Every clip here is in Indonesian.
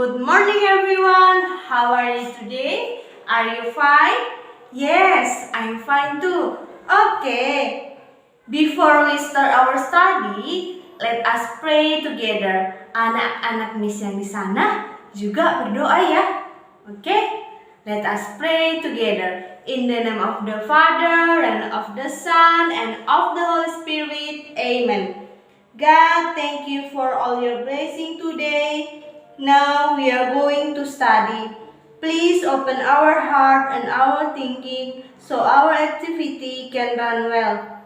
Good morning everyone. How are you today? Are you fine? Yes, I'm fine too. Okay. Before we start our study, let us pray together. Anak-anak Miss yang di sana juga berdoa ya. Okay? Let us pray together. In the name of the Father and of the Son and of the Holy Spirit. Amen. God, thank you for all your blessing today. Now we are going to study. Please open our heart and our thinking so our activity can run well.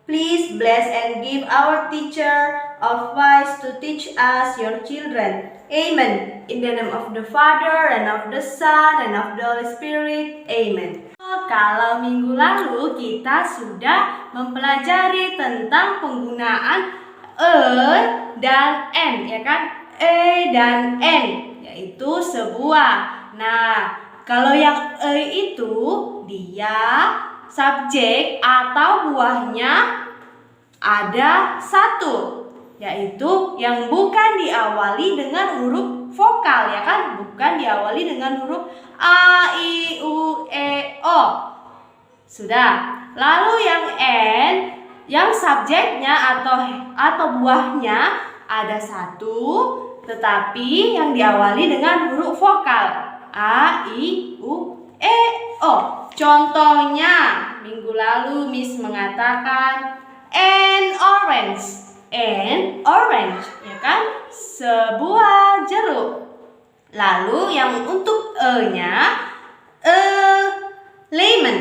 Please bless and give our teacher of wise to teach us, your children. Amen. In the name of the Father and of the Son and of the Holy Spirit. Amen. Kalau minggu lalu kita sudah mempelajari tentang penggunaan dan n, ya kan? Dan n, yaitu sebuah. Nah, kalau yang itu dia subjek atau buahnya ada satu, yaitu yang bukan diawali dengan huruf vokal, ya kan? Bukan diawali dengan huruf A, I, U, E, O. Sudah. Lalu yang N, yang subjeknya atau buahnya ada satu, tetapi yang diawali dengan huruf vokal A, I, U, E, O. Contohnya, minggu lalu Miss mengatakan an orange, ya kan? Sebuah jeruk. Lalu yang untuk E-nya lemon.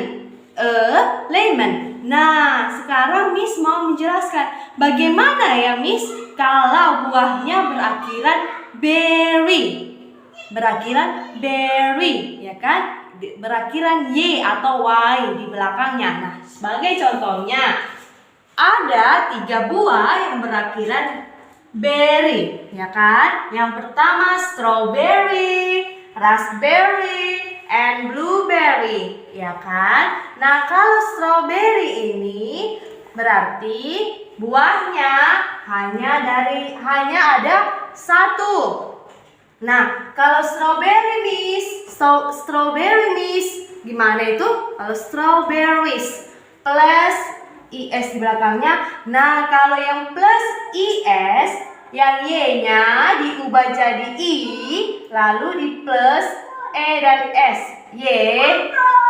Nah, sekarang Miss mau menjelaskan bagaimana ya Miss kalau buahnya berakhiran berry, ya kan? Berakhiran Y atau Y di belakangnya. Nah, sebagai contohnya ada 3 buah yang berakhiran berry, ya kan? Yang pertama strawberry, raspberry, and blueberry, ya kan? Nah, kalau strawberry ini berarti buahnya hanya ada satu. Nah, kalau strawberry miss, gimana itu? Kalau strawberries plus IS di belakangnya. Nah, kalau yang plus IS, yang Y-nya diubah jadi I, lalu di plus E dan S. Y,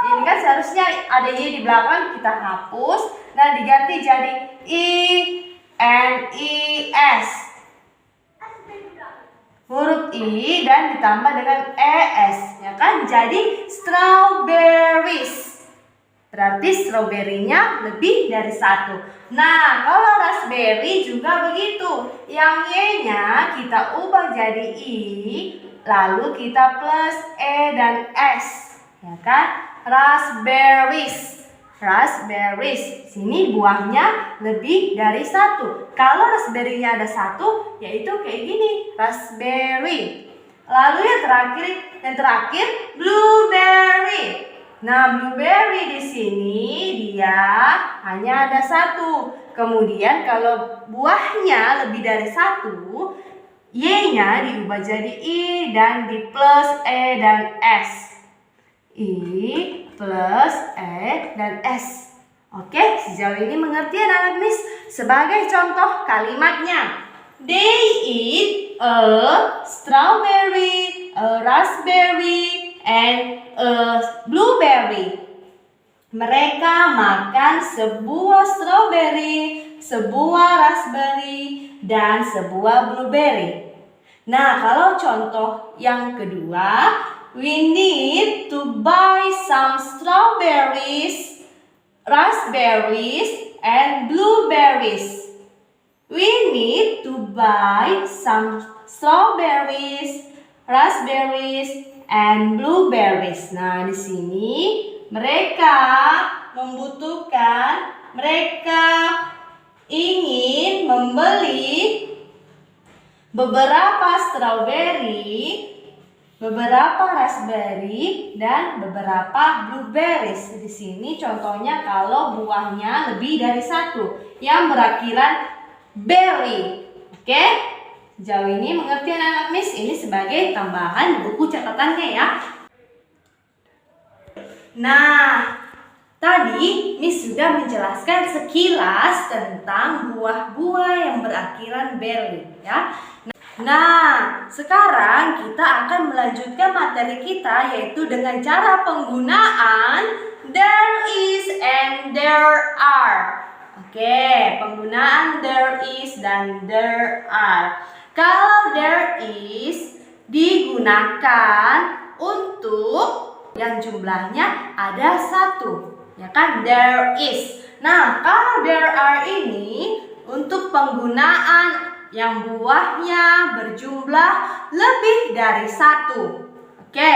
ini kan seharusnya ada Y di belakang, kita hapus. Nah, diganti jadi I and IS. Huruf I dan ditambah dengan ES, ya kan? Jadi strawberries. Berarti strawberry-nya lebih dari satu. Nah, kalau raspberry juga begitu. Yang Y-nya kita ubah jadi I, lalu kita plus E dan S, ya kan? Raspberries. Sini buahnya lebih dari satu. Kalau raspberry-nya ada satu, yaitu kayak gini, raspberry. Lalu yang terakhir blueberry. Nah, blueberry di sini dia hanya ada satu. Kemudian kalau buahnya lebih dari satu, Y-nya diubah jadi I dan di plus E dan S. I plus E dan S. Oke, sejauh ini mengerti anak-anak Miss? Sebagai contoh kalimatnya, they eat a strawberry, a raspberry, and a blueberry. Mereka makan sebuah strawberry, sebuah raspberry, dan sebuah blueberry. Nah, kalau contoh yang kedua, we need to buy some strawberries, raspberries, and blueberries. We need to buy some strawberries, raspberries, and blueberries. Nah, di sini mereka ingin membeli beberapa strawberry, beberapa raspberry, dan beberapa blueberries. Di sini contohnya kalau buahnya lebih dari satu yang berakhiran berry. Oke? Sejauh ini mengerti anak-anak Miss? Ini Ini sebagai tambahan buku catatannya ya. Nah, tadi Miss sudah menjelaskan sekilas tentang buah-buah yang berakhiran berry ya. Nah, sekarang kita akan melanjutkan materi kita yaitu dengan cara penggunaan there is and there are. Oke, penggunaan there is dan there are. Kalau there is digunakan untuk yang jumlahnya ada 1, ya kan? There is. Nah, kalau there are ini untuk penggunaan yang buahnya berjumlah lebih dari 1. Oke,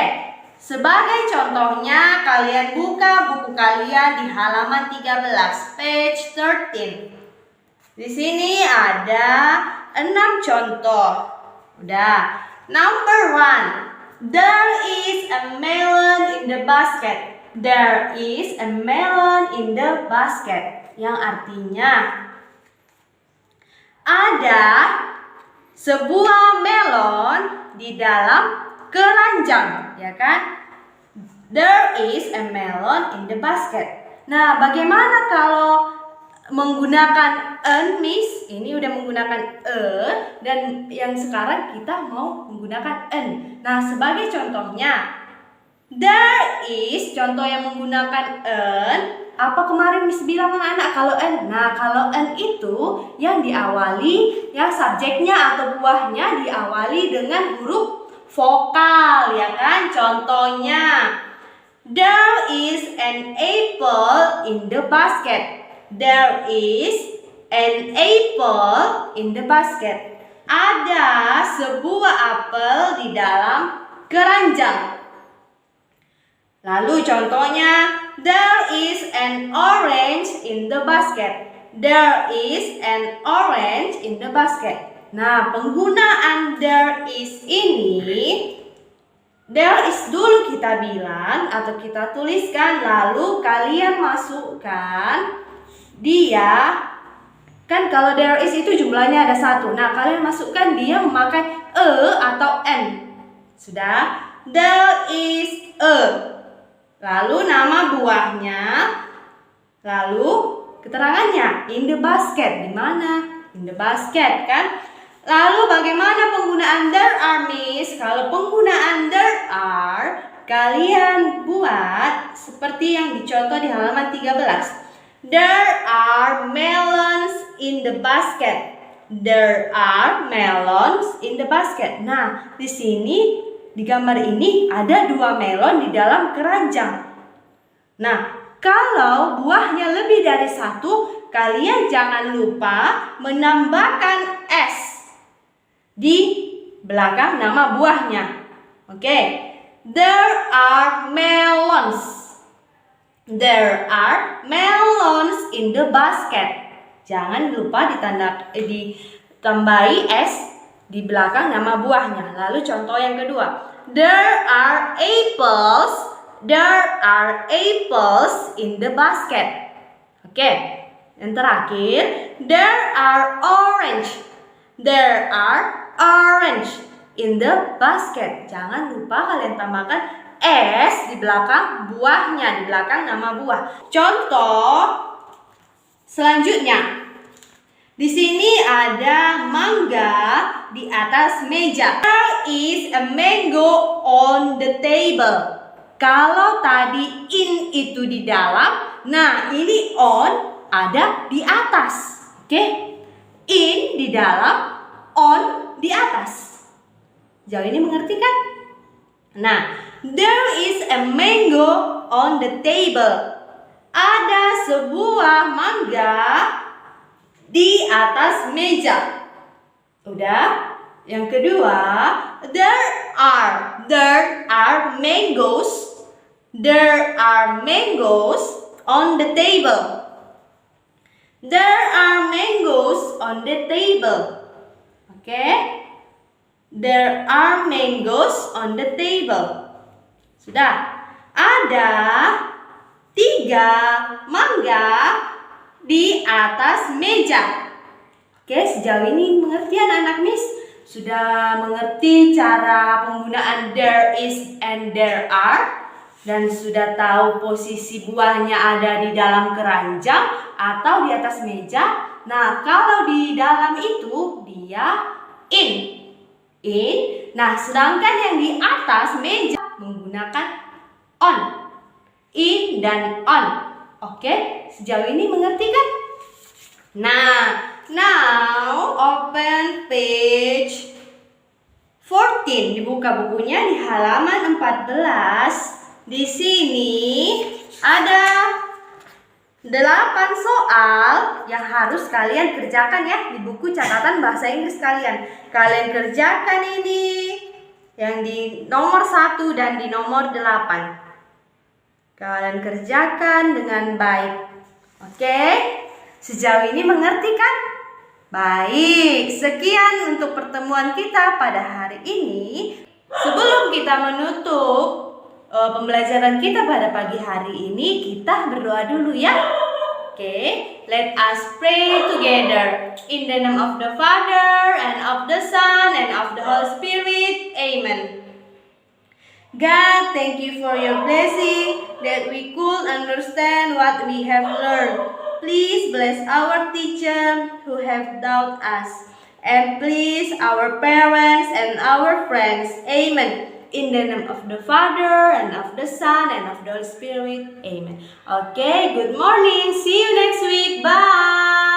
sebagai contohnya kalian buka buku kalian di halaman 13, page 13. Di sini ada 6 contoh. Udah. Number 1, there is a melon in the basket. There is a melon in the basket. Yang artinya ada sebuah melon di dalam keranjang, ya kan? There is a melon in the basket. Nah, bagaimana kalau menggunakan an, Miss? Ini udah menggunakan dan yang sekarang kita mau menggunakan an. Nah, sebagai contohnya, there is contoh yang menggunakan an. Apa kemarin Miss bilang anak-anak kalau an? Nah, kalau an itu yang diawali, ya subjeknya atau buahnya diawali dengan huruf vokal, ya kan? Contohnya, there is an apple in the basket. There is an apple in the basket. Ada sebuah apel di dalam keranjang. Lalu contohnya, there is an orange in the basket. There is an orange in the basket. Nah, penggunaan there is ini, there is dulu kita bilang atau kita tuliskan, lalu kalian masukkan dia. Kan kalau there is itu jumlahnya ada 1. Nah, kalian masukkan dia memakai atau n. Sudah? There is a. Lalu nama buahnya, lalu keterangannya in the basket. Di mana? In the basket, kan? Lalu bagaimana penggunaan there are, Miss? Kalau penggunaan there are, kalian buat seperti yang dicontoh di halaman 13. There are melons in the basket. There are melons in the basket. Nah, di sini di gambar ini ada 2 melon di dalam keranjang. Nah, kalau buahnya lebih dari 1, kalian jangan lupa menambahkan S di belakang nama buahnya. Oke. There are melons. There are melons in the basket. Jangan lupa ditambahi S di belakang nama buahnya. Lalu contoh yang kedua. There are apples. There are apples in the basket. Oke. Yang terakhir, there are orange. There are orange in the basket. Jangan lupa kalian tambahkan S di belakang buahnya, di belakang nama buah. Contoh selanjutnya. Di sini ada mangga di atas meja. There is a mango on the table. Kalau tadi in itu di dalam, nah ini on ada di atas. Oke? In di dalam, on di atas. Jauh ini mengerti kan? Nah, there is a mango on the table. Ada sebuah mangga di atas meja. Udah? Yang kedua, there are mangoes. There are mangoes on the table. There are mangoes on the table. Okay? There are mangoes on the table. Sudah? Ada 3 mangga di atas meja. Oke, sejauh ini mengerti anak-anak Miss? Sudah mengerti cara penggunaan there is and there are? Dan sudah tahu posisi buahnya ada di dalam keranjang atau di atas meja? Nah, kalau di dalam itu dia in. Nah, sedangkan yang di atas meja menggunakan on. In dan on. Oke, sejauh ini mengerti kan? Nah, now open page 14. Dibuka bukunya di halaman 14. Di sini ada 8 soal yang harus kalian kerjakan ya di buku catatan bahasa Inggris kalian. Kalian kerjakan ini yang di nomor 1 dan di nomor 8. Kalian kerjakan dengan baik. Oke? Sejauh ini mengerti kan? Baik, sekian untuk pertemuan kita pada hari ini. Sebelum kita menutup pembelajaran kita pada pagi hari ini, kita berdoa dulu ya. Oke, let us pray together. In the name of the Father, and of the Son, and of the Holy Spirit. Amen. God, thank you for your blessing that we could understand what we have learned. Please bless our teacher who have taught us. And please our parents and our friends. Amen. In the name of the Father, and of the Son, and of the Holy Spirit. Amen. Okay, good morning. See you next week. Bye.